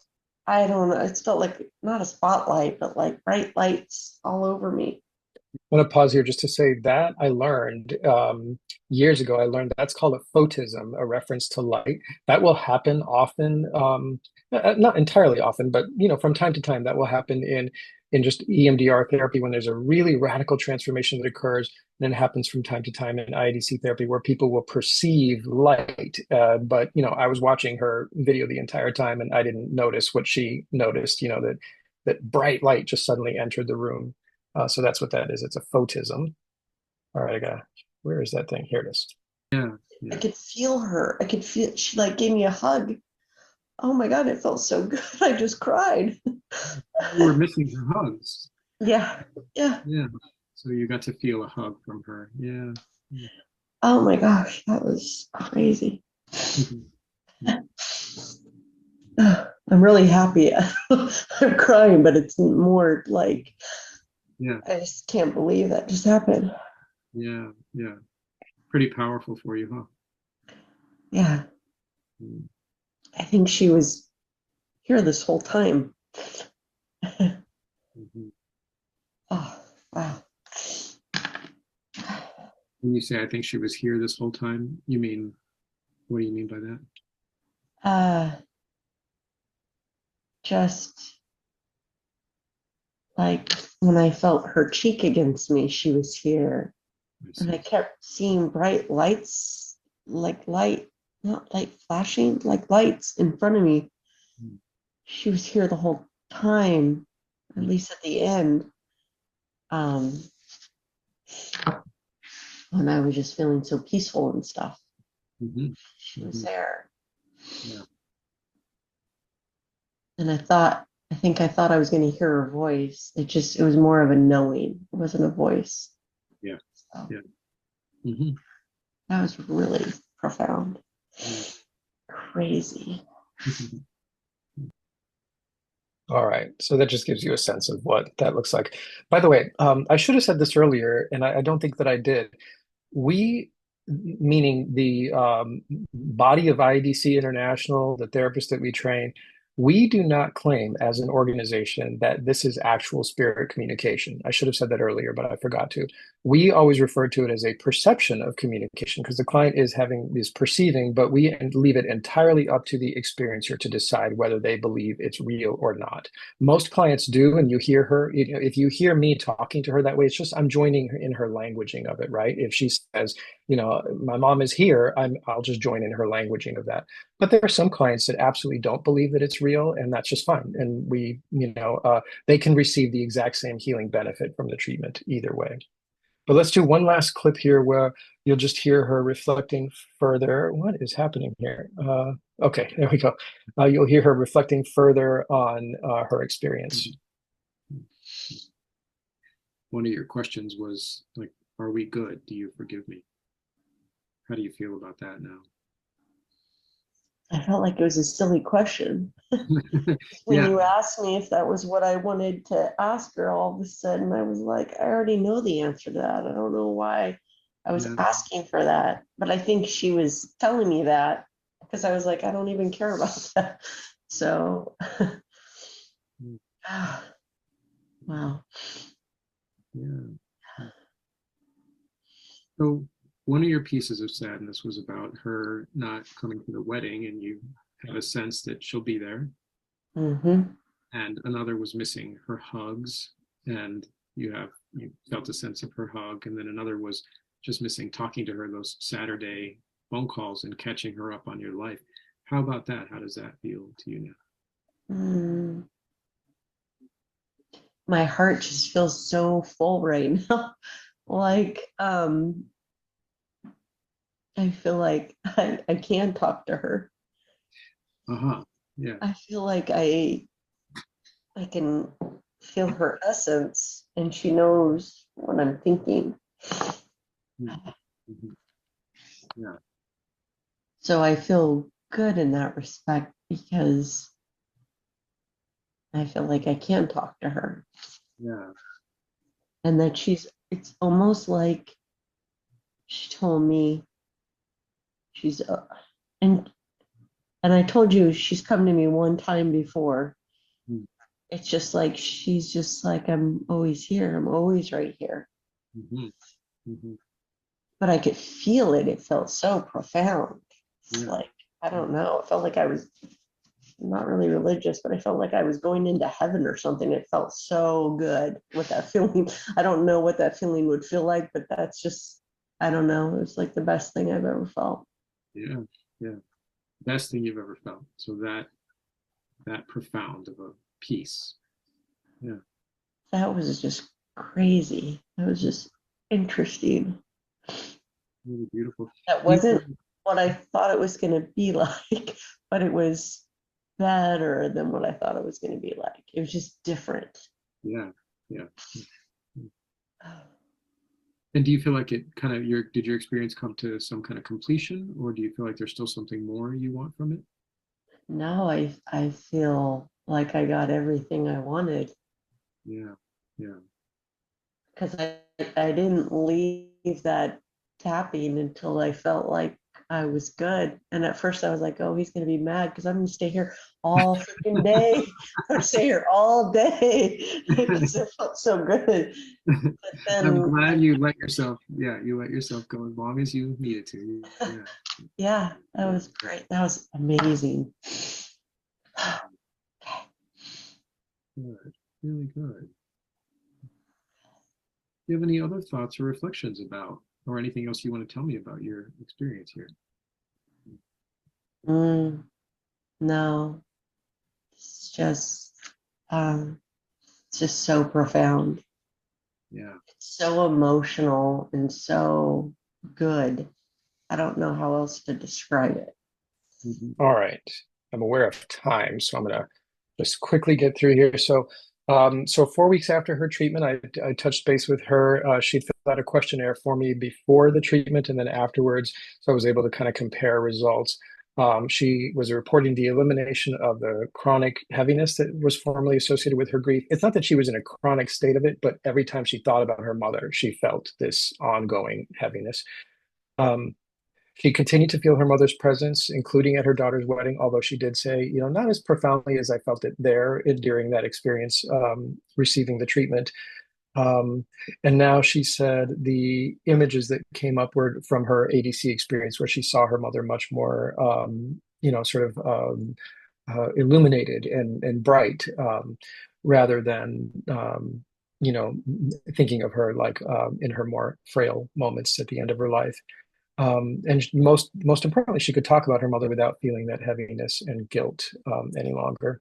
[SPEAKER 4] I don't know, it felt like not a spotlight, but like bright lights all over me.
[SPEAKER 2] want to pause here just to say that I learned years ago, I learned that's called a photism, a reference to light. That will happen often, not entirely often, but from time to time, that will happen in just EMDR therapy when there's a really radical transformation that occurs. Then it happens from time to time in IEDC therapy where people will perceive light. But I was watching her video the entire time and I didn't notice what she noticed, that bright light just suddenly entered the room. So that's what that is. It's a photism. All right, where is that thing? Here it is.
[SPEAKER 3] Yeah,
[SPEAKER 4] I
[SPEAKER 3] yeah.
[SPEAKER 4] could feel her. I could feel, she like gave me a hug. Oh my God, it felt so good. I just cried.
[SPEAKER 3] You were missing her hugs.
[SPEAKER 4] Yeah, yeah.
[SPEAKER 3] Yeah. So you got to feel a hug from her. Yeah. Yeah.
[SPEAKER 4] Oh my gosh, that was crazy. I'm really happy. I'm crying, but it's more like
[SPEAKER 3] Yeah.
[SPEAKER 4] I just can't believe that just happened.
[SPEAKER 3] Yeah. Yeah. Pretty powerful for you, huh?
[SPEAKER 4] Yeah,
[SPEAKER 3] Mm.
[SPEAKER 4] I think she was here this whole time.
[SPEAKER 3] Mhm.
[SPEAKER 4] Oh, wow.
[SPEAKER 3] When you say I think she was here this whole time, you mean, what do you mean by that?
[SPEAKER 4] Uh, just like when I felt her cheek against me, she was here.
[SPEAKER 3] I
[SPEAKER 4] And
[SPEAKER 3] see.
[SPEAKER 4] I kept seeing bright lights, like light, not light flashing, like lights in front of me.
[SPEAKER 3] Mm.
[SPEAKER 4] She was here the whole time, at
[SPEAKER 3] Mm.
[SPEAKER 4] least at the end. Um, when I was just feeling so peaceful and stuff.
[SPEAKER 3] Mhm.
[SPEAKER 4] She was
[SPEAKER 3] Mhm.
[SPEAKER 4] there.
[SPEAKER 3] Yeah.
[SPEAKER 4] And I thought I was going to hear her voice. It was more of a knowing. It wasn't a voice.
[SPEAKER 3] Yeah.
[SPEAKER 4] So
[SPEAKER 3] Yeah. Mhm.
[SPEAKER 4] that was really profound.
[SPEAKER 3] Yeah.
[SPEAKER 4] Crazy.
[SPEAKER 2] All right. So that just gives you a sense of what that looks like. By the way, I should have said this earlier, and I don't think that I did. We, meaning the body of IEDC International, the therapists that we train, we do not claim as an organization that this is actual spirit communication. I should have said that earlier, but I forgot to. We always refer to it as a perception of communication because the client is perceiving, but we leave it entirely up to the experiencer to decide whether they believe it's real or not. Most clients do, and you hear her, if you hear me talking to her that way, it's just I'm joining in her languaging of it, right? If she says, my mom is here, I'll just join in her languaging of that. But there are some clients that absolutely don't believe that it's real, and that's just fine. And they can receive the exact same healing benefit from the treatment either way. But let's do one last clip here where you'll just hear her reflecting further. What is happening here? Okay, there we go. You'll hear her reflecting further on her experience.
[SPEAKER 3] One of your questions was like, are we good? Do you forgive me? How do you feel about that now?
[SPEAKER 4] I felt like it was a silly question. When
[SPEAKER 3] Yeah.
[SPEAKER 4] you asked me if that was what I wanted to ask her, all of a sudden I was like, I already know the answer to that. I don't know why I was
[SPEAKER 3] Yeah.
[SPEAKER 4] asking for that. But I think she was telling me that because I was like, I don't even care about that. So, wow.
[SPEAKER 3] Yeah. So one of your pieces of sadness was about her not coming to the wedding, and you have a sense that she'll be there.
[SPEAKER 4] Mm-hmm.
[SPEAKER 3] And another was missing her hugs, and you felt a sense of her hug. And then another was just missing talking to her, those Saturday phone calls and catching her up on your life. How about that? How does that feel to you now?
[SPEAKER 4] Mm. My heart just feels so full right now. Like, I feel like I can talk to her.
[SPEAKER 3] Uh-huh. Yeah.
[SPEAKER 4] I feel like I can feel her essence and she knows what I'm thinking.
[SPEAKER 3] Mm-hmm. Yeah.
[SPEAKER 4] So I feel good in that respect because I feel like I can talk to her
[SPEAKER 3] Yeah.
[SPEAKER 4] and that it's almost like she told me she's, and, and I told you she's come to me one time before.
[SPEAKER 3] Mm.
[SPEAKER 4] It's just like, she's just like, I'm always here. I'm always right here.
[SPEAKER 3] Hmm. Hmm.
[SPEAKER 4] but I could feel it. It felt so profound. It's
[SPEAKER 3] Yeah.
[SPEAKER 4] like, I don't know. It felt like I was not really religious, but I felt like I was going into heaven or something. It felt so good with that feeling. I don't know what that feeling would feel like, but that's just, I don't know. It was like the best thing I've ever felt.
[SPEAKER 3] Yeah. Yeah. Best thing you've ever felt. So that profound of a peace. Yeah.
[SPEAKER 4] That was just crazy. That was just interesting.
[SPEAKER 3] Really beautiful.
[SPEAKER 4] That
[SPEAKER 3] Do you
[SPEAKER 4] wasn't
[SPEAKER 3] feel-
[SPEAKER 4] what I thought it was going to be like, but it was better than what I thought it was going to be like. It was just different.
[SPEAKER 3] yeah. Yeah. And do you feel like it kind of did your experience come to some kind of completion, or do you feel like there's still something more you want from it?
[SPEAKER 4] Now I feel like I got everything I wanted
[SPEAKER 3] Yeah. Yeah.
[SPEAKER 4] because I didn't leave that tapping until I felt like I was good. And at first I was like, oh, he's gonna be mad because I'm gonna stay here all freaking day. I'm gonna stay here all day because it felt so good. But
[SPEAKER 3] I'm
[SPEAKER 4] then
[SPEAKER 3] glad you let yourself, yeah, you let yourself go as long as you needed to. Yeah.
[SPEAKER 4] yeah, that
[SPEAKER 3] Yeah.
[SPEAKER 4] was great. That was amazing.
[SPEAKER 3] Good. Really good. Do you have any other thoughts or reflections about, or anything else you want to tell me about your experience here?
[SPEAKER 4] Mm, no, it's um, it's just so profound.
[SPEAKER 3] Yeah.
[SPEAKER 4] It's so emotional and so good. I don't know how else to describe it.
[SPEAKER 3] Mhm.
[SPEAKER 2] All right. I'm aware of time, so I'm going to just quickly get through here. So 4 weeks after her treatment, I touched base with her. She filled out a questionnaire for me before the treatment and then afterwards, so I was able to kind of compare results. She was reporting the elimination of the chronic heaviness that was formerly associated with her grief. It's not that she was in a chronic state of it, but every time she thought about her mother, she felt this ongoing heaviness. Um, she continued to feel her mother's presence, including at her daughter's wedding, although she did say, not as profoundly as I felt it there during that experience, receiving the treatment. Um, and now she said the images that came up were from her ADC experience, where she saw her mother much more, sort of illuminated and bright, rather than, you know, thinking of her like in her more frail moments at the end of her life. And most importantly, she could talk about her mother without feeling that heaviness and guilt any longer.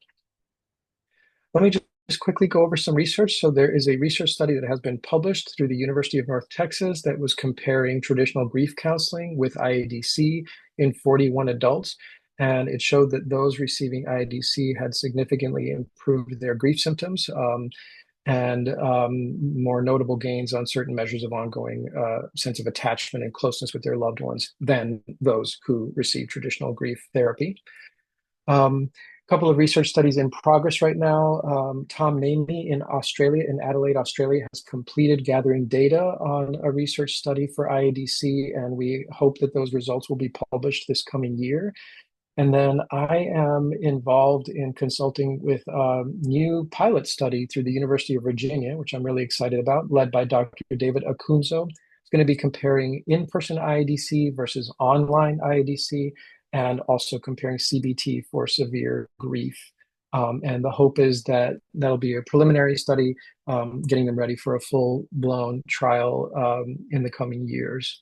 [SPEAKER 2] Let me just quickly go over some research. So there is a research study that has been published through the University of North Texas that was comparing traditional grief counseling with IADC in 41 adults. And it showed that those receiving IADC had significantly improved their grief symptoms, and more notable gains on certain measures of ongoing sense of attachment and closeness with their loved ones than those who receive traditional grief therapy. A couple of research studies in progress right now. Tom Namey in Australia, in Adelaide, Australia, has completed gathering data on a research study for IADC, and we hope that those results will be published this coming year. And then I am involved in consulting with a new pilot study through the University of Virginia, which I'm really excited about, led by Dr. David Akunzo. It's going to be comparing in-person IADC versus online IADC, and also comparing CBT for severe grief. And the hope is that that'll be a preliminary study, getting them ready for a full-blown trial in the coming years.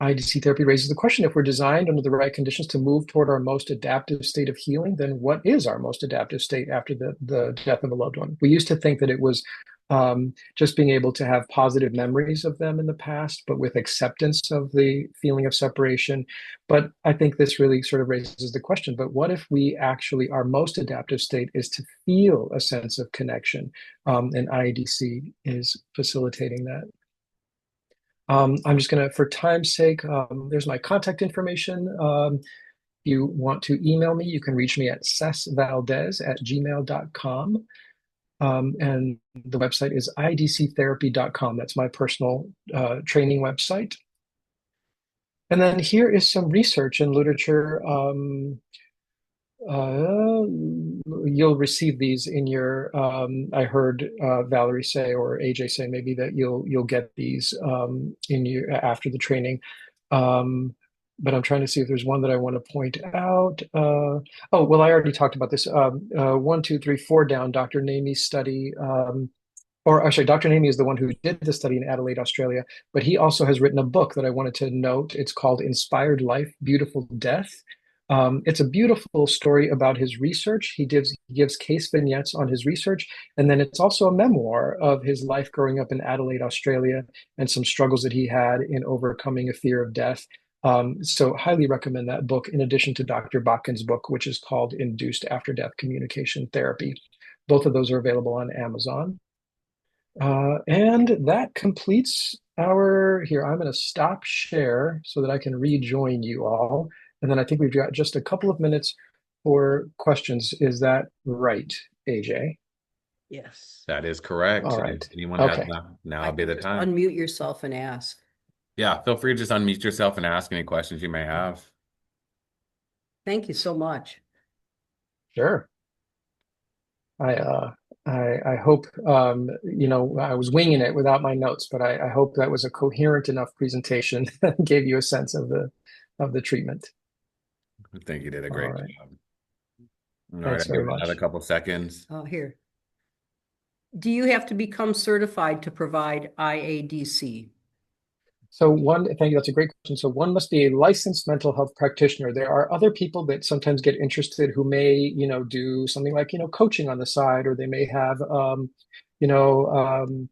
[SPEAKER 2] IDC therapy raises the question, if we're designed under the right conditions to move toward our most adaptive state of healing, then what is our most adaptive state after the death of a loved one? We used to think that it was just being able to have positive memories of them in the past, but with acceptance of the feeling of separation. But I think this really sort of raises the question, but what if we actually, our most adaptive state is to feel a sense of connection? And IEDC is facilitating that. I'm just going to, for time's sake, there's my contact information. If you want to email me, you can reach me at cesvaldez@gmail.com. And the website is idctherapy.com. That's my personal training website. And then here is some research and literature You'll receive these in your. I heard Valerie say, or AJ say, maybe that you'll get these in your after the training. Um, but I'm trying to see if there's one that I want to point out. Oh, well, I already talked about this. One, two, three, four down. Dr. Namey's study. Or actually, Dr. Namey is the one who did the study in Adelaide, Australia, but he also has written a book that I wanted to note. It's called Inspired Life, Beautiful Death. It's a beautiful story about his research. He gives case vignettes on his research, and then it's also a memoir of his life growing up in Adelaide, Australia, and some struggles that he had in overcoming a fear of death. So highly recommend that book, in addition to Dr. Botkin's book, which is called Induced After Death Communication Therapy. Both of those are available on Amazon. And that completes our here. I'm going to stop share so that I can rejoin you all. And then I think we've got just a couple of minutes for questions. Is that right, AJ?
[SPEAKER 5] Yes.
[SPEAKER 1] That is correct.
[SPEAKER 2] All
[SPEAKER 1] If
[SPEAKER 2] right.
[SPEAKER 1] anyone has
[SPEAKER 2] Okay.
[SPEAKER 1] now
[SPEAKER 5] I
[SPEAKER 1] would be
[SPEAKER 5] can
[SPEAKER 1] the
[SPEAKER 5] just
[SPEAKER 1] time.
[SPEAKER 5] unmute yourself and ask.
[SPEAKER 1] Yeah, feel free to just unmute yourself and ask any questions you may have.
[SPEAKER 5] Thank you so much.
[SPEAKER 2] Sure. I I hope I was winging it without my notes, but I hope that was a coherent enough presentation that gave you a sense of the treatment.
[SPEAKER 1] I think you did a
[SPEAKER 2] All
[SPEAKER 1] great
[SPEAKER 2] right.
[SPEAKER 1] job. All right,
[SPEAKER 2] Thanks
[SPEAKER 1] I'll give
[SPEAKER 2] very
[SPEAKER 1] it another
[SPEAKER 2] much.
[SPEAKER 1] couple seconds.
[SPEAKER 5] Oh, here. Do you have to become certified to provide IADC?
[SPEAKER 2] So thank you. That's a great question. So one must be a licensed mental health practitioner. There are other people that sometimes get interested who may, do something like, coaching on the side, or they may have, you know, um,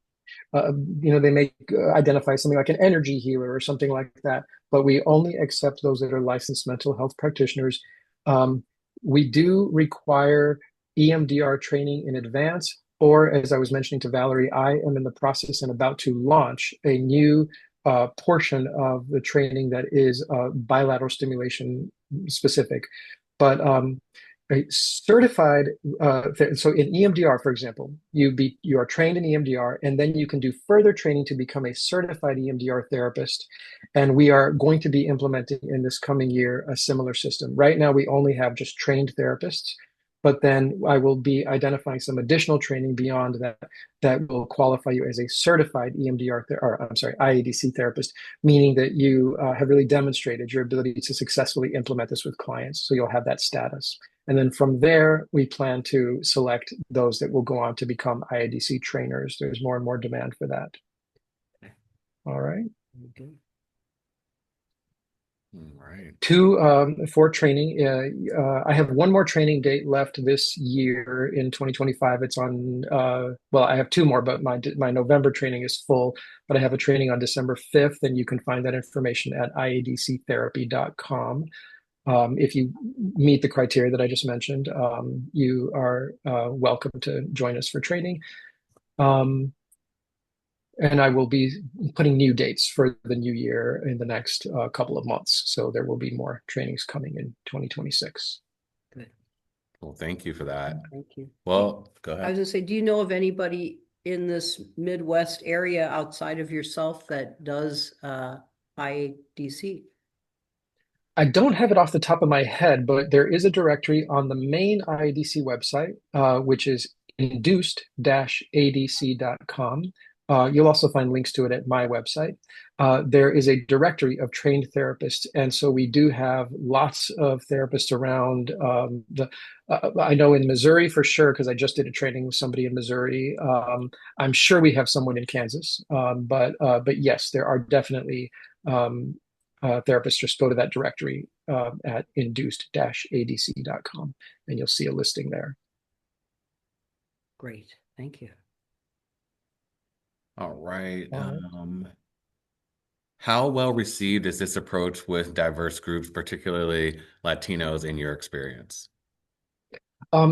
[SPEAKER 2] they may identify something like an energy healer or something like that. But we only accept those that are licensed mental health practitioners. Um, we do require EMDR training in advance, or as I was mentioning to Valerie, I am in the process and about to launch a new portion of the training that is bilateral stimulation specific. But a certified, so in EMDR, for example, you are trained in EMDR, and then you can do further training to become a certified EMDR therapist. And we are going to be implementing in this coming year a similar system. Right now, we only have just trained therapists, but then I will be identifying some additional training beyond that will qualify you as a certified IADC therapist, meaning that you have really demonstrated your ability to successfully implement this with clients. So you'll have that status. And then from there, we plan to select those that will go on to become IADC trainers. There's more and more demand for that. All right.
[SPEAKER 5] Okay.
[SPEAKER 1] All right.
[SPEAKER 2] For training, I have one more training date left this year in 2025. It's on, I have two more, but my November training is full. But I have a training on December 5th, and you can find that information at iadctherapy.com. If you meet the criteria that I just mentioned, you are welcome to join us for training. And I will be putting new dates for the new year in the next couple of months. So there will be more trainings coming in 2026.
[SPEAKER 5] Good.
[SPEAKER 1] Well, thank you for that.
[SPEAKER 5] Thank you.
[SPEAKER 1] Well, go
[SPEAKER 5] I was
[SPEAKER 1] ahead.
[SPEAKER 5] going to say, do you know of anybody in this Midwest area outside of yourself that does IADC?
[SPEAKER 2] I don't have it off the top of my head, but there is a directory on the main IADC website, which is induced-adc.com. You'll also find links to it at my website. There is a directory of trained therapists, and so we do have lots of therapists around. I know in Missouri for sure, because I just did a training with somebody in Missouri. I'm sure we have someone in Kansas, but yes, there are definitely therapists. Just go to that directory at induced-adc.com, and you'll see a listing there.
[SPEAKER 5] Great. Thank you.
[SPEAKER 1] All right.
[SPEAKER 2] All right.
[SPEAKER 1] How well received is this approach with diverse groups, particularly Latinos, in your experience?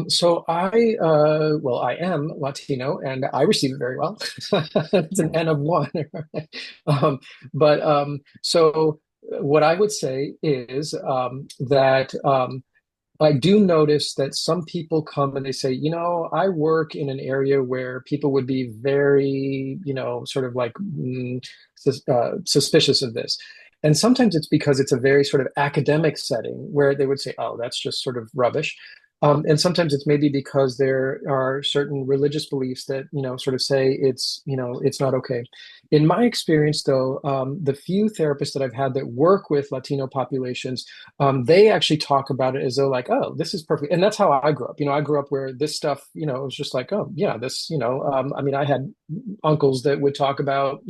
[SPEAKER 2] So I am Latino, and I receive it very well. It's an N of one. So what I would say is that I do notice that some people come and they say, I work in an area where people would be very, sort of like suspicious of this. And sometimes it's because it's a very sort of academic setting where they would say, oh, that's just sort of rubbish. And sometimes it's maybe because there are certain religious beliefs that, sort of say it's not okay. In my experience, though, the few therapists that I've had that work with Latino populations, they actually talk about it as though like, oh, this is perfect. And that's how I grew up. I grew up where this stuff, it was just like, oh, yeah, this, I mean, I had uncles that would talk about,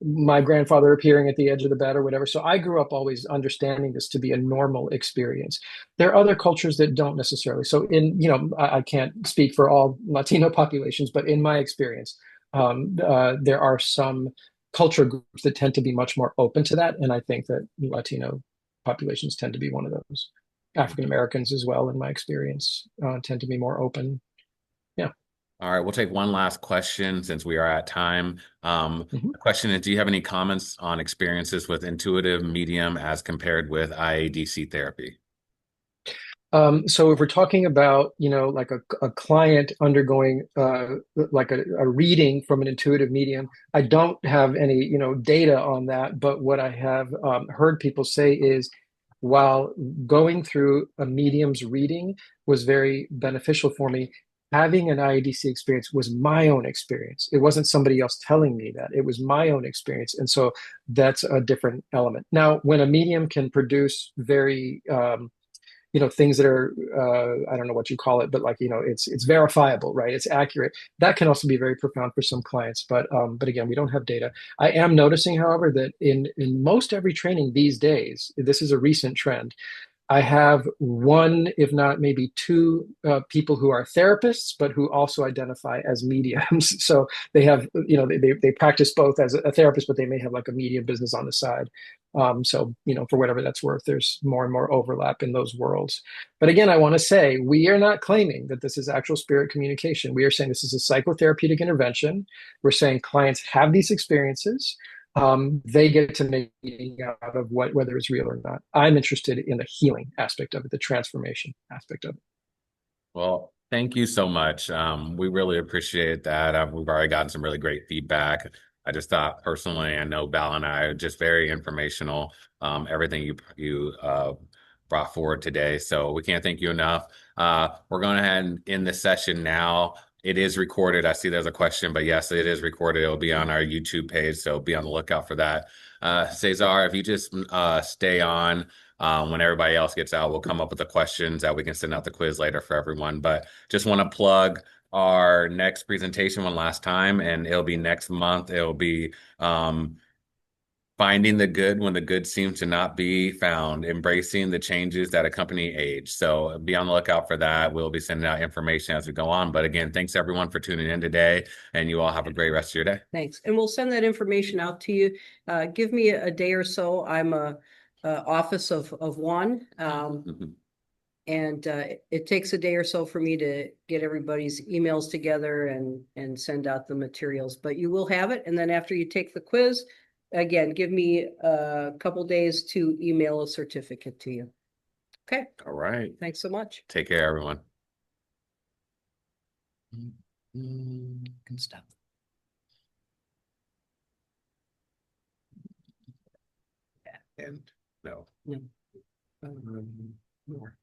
[SPEAKER 2] my grandfather appearing at the edge of the bed or whatever. So I grew up always understanding this to be a normal experience. There are other cultures that don't necessarily. So I can't speak for all Latino populations, but in my experience, there are some culture groups that tend to be much more open to that. And I think that Latino populations tend to be one of those. African Americans as well, in my experience, tend to be more open. Yeah.
[SPEAKER 1] All right, we'll take one last question since we are at time.
[SPEAKER 2] Mhm.
[SPEAKER 1] The question is, do you have any comments on experiences with intuitive medium as compared with IADC therapy?
[SPEAKER 2] So if we're talking about, like a client undergoing like a reading from an intuitive medium, I don't have any, data on that. But what I have heard people say is while going through a medium's reading was very beneficial for me, having an IEDC experience was my own experience. It wasn't somebody else telling me that. It was my own experience. And so that's a different element. Now, when a medium can produce very things that are I don't know what you call it, but like it's verifiable, right? It's accurate. That can also be very profound for some clients, but again, we don't have data. I am noticing, however, that in most every training these days, this is a recent trend. I have one, if not maybe two, people who are therapists, but who also identify as mediums. So they have, they practice both as a therapist, but they may have like a media business on the side. So, for whatever that's worth, there's more and more overlap in those worlds. But again, I want to say we are not claiming that this is actual spirit communication. We are saying this is a psychotherapeutic intervention. We're saying clients have these experiences. They get to make meaning out of whether it's real or not. I'm interested in the healing aspect of it, the transformation aspect of it.
[SPEAKER 1] Well, thank you so much. We really appreciate that. We've already gotten some really great feedback. I just thought personally, I know Val and I are just very informational. Everything you brought forward today. So we can't thank you enough. We're going ahead and end the session now. It is recorded. I see there's a question, but yes, it is recorded. It'll be on our YouTube page, so be on the lookout for that. Cesar, if you just stay on. When everybody else gets out, we'll come up with the questions that we can send out the quiz later for everyone. But just want to plug our next presentation one last time, and it'll be next month. It'll be finding the good when the good seems to not be found, embracing the changes that accompany age. So be on the lookout for that. We'll be sending out information as we go on. But again, thanks everyone for tuning in today, and you all have a great rest of your day.
[SPEAKER 5] Thanks. And we'll send that information out to you. Give me a day or so. I'm a office of one. And it takes a day or so for me to get everybody's emails together and send out the materials. But you will have it. And then after you take the quiz, again, give me a couple days to email a certificate to you. Okay.
[SPEAKER 1] All right.
[SPEAKER 5] Thanks so much.
[SPEAKER 1] Take care, everyone.
[SPEAKER 5] Good stuff.
[SPEAKER 1] And no.
[SPEAKER 5] No. More.